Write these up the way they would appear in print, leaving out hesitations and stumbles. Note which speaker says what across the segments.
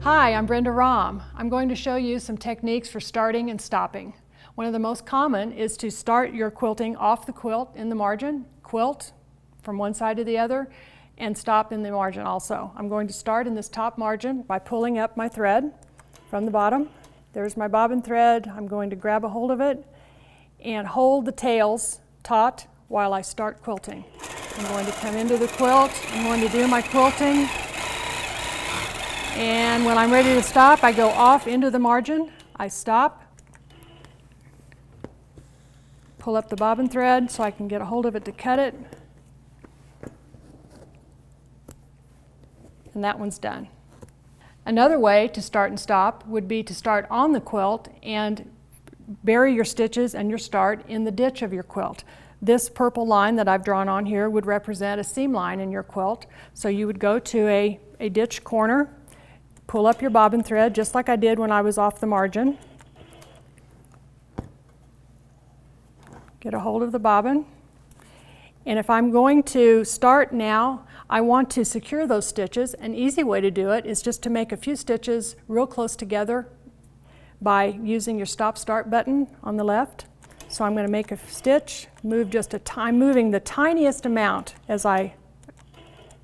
Speaker 1: Hi, I'm Brenda Rahm. I'm going to show you some techniques for starting and stopping. One of the most common is to start your quilting off the quilt in the margin, quilt from one side to the other, and stop in the margin also. I'm going to start in this top margin by pulling up my thread from the bottom. There's my bobbin thread. I'm going to grab a hold of it and hold the tails taut while I start quilting. I'm going to come into the quilt. I'm going to do my quilting. And when I'm ready to stop, I go off into the margin. I stop, pull up the bobbin thread so I can get a hold of it to cut it. And that one's done. Another way to start and stop would be to start on the quilt and bury your stitches and your start in the ditch of your quilt. This purple line that I've drawn on here would represent a seam line in your quilt. So you would go to a ditch corner, pull up your bobbin thread just like I did when I was off the margin. Get a hold of the bobbin. And if I'm going to start now, I want to secure those stitches. An easy way to do it is just to make a few stitches real close together by using your stop-start button on the left. So I'm going to make a stitch, move just I'm moving the tiniest amount as I'm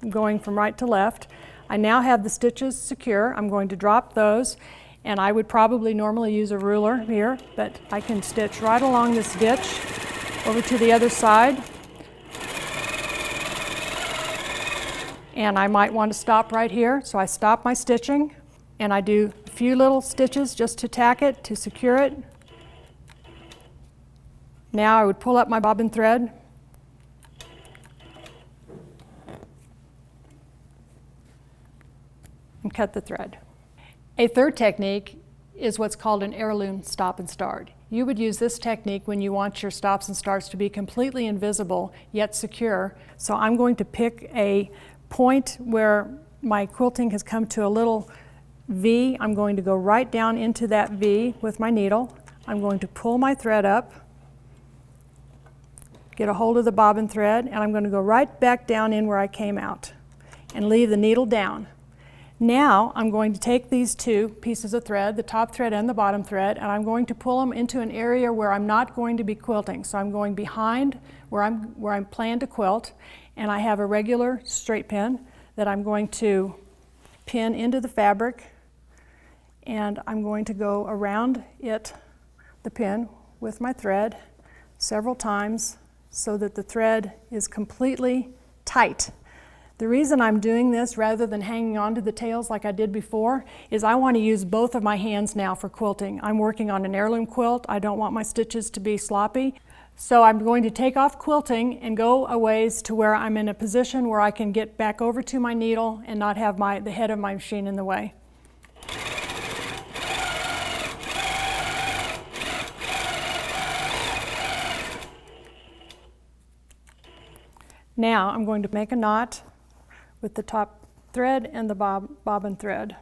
Speaker 1: going from right to left. I now have the stitches secure. I'm going to drop those, and I would probably normally use a ruler here, but I can stitch right along this ditch over to the other side. And I might want to stop right here, so I stop my stitching and I do a few little stitches just to tack it, to secure it. Now I would pull up my bobbin thread and cut the thread. A third technique is what's called an heirloom stop and start. You would use this technique when you want your stops and starts to be completely invisible yet secure. So I'm going to pick a point where my quilting has come to a little V. I'm going to go right down into that V with my needle. I'm going to pull my thread up, get a hold of the bobbin thread, and I'm going to go right back down in where I came out and leave the needle down. Now I'm going to take these two pieces of thread, the top thread and the bottom thread, and I'm going to pull them into an area where I'm not going to be quilting. So I'm going behind where I'm planned to quilt, and I have a regular straight pin that I'm going to pin into the fabric, and I'm going to go around the pin with my thread several times so that the thread is completely tight. The reason I'm doing this rather than hanging on to the tails like I did before is I want to use both of my hands now for quilting. I'm working on an heirloom quilt. I don't want my stitches to be sloppy. So I'm going to take off quilting and go a ways to where I'm in a position where I can get back over to my needle and not have the head of my machine in the way. Now I'm going to make a knot with the top thread and the bobbin thread.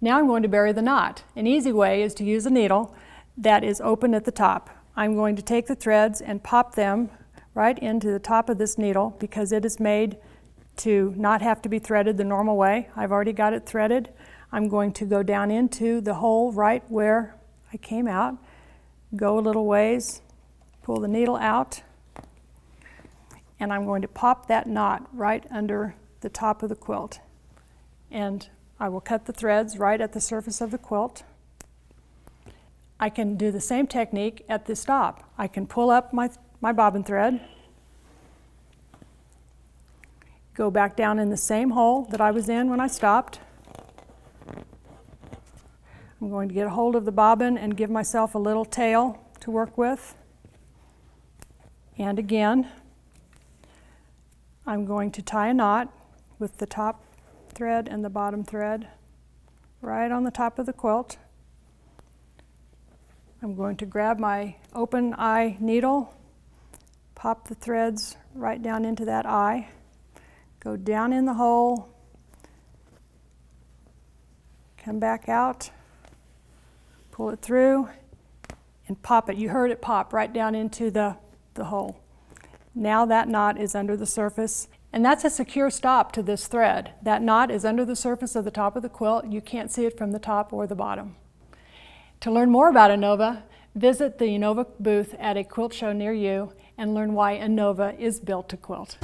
Speaker 1: Now I'm going to bury the knot. An easy way is to use a needle that is open at the top. I'm going to take the threads and pop them right into the top of this needle because it is made to not have to be threaded the normal way. I've already got it threaded. I'm going to go down into the hole right where I came out, go a little ways, pull the needle out, and I'm going to pop that knot right under the top of the quilt. And I will cut the threads right at the surface of the quilt. I can do the same technique at the stop. I can pull up my bobbin thread, go back down in the same hole that I was in when I stopped. I'm going to get a hold of the bobbin and give myself a little tail to work with. And again, I'm going to tie a knot with the top thread and the bottom thread right on the top of the quilt. I'm going to grab my open eye needle, pop the threads right down into that eye, go down in the hole, come back out, pull it through, and pop it. You heard it pop right down into the hole. Now that knot is under the surface And that's a secure stop to this thread. That knot is under the surface of the top of the quilt. You can't see it from the top or the bottom. To learn more about Innova, visit the Innova booth at a quilt show near you and learn why Innova is built to quilt.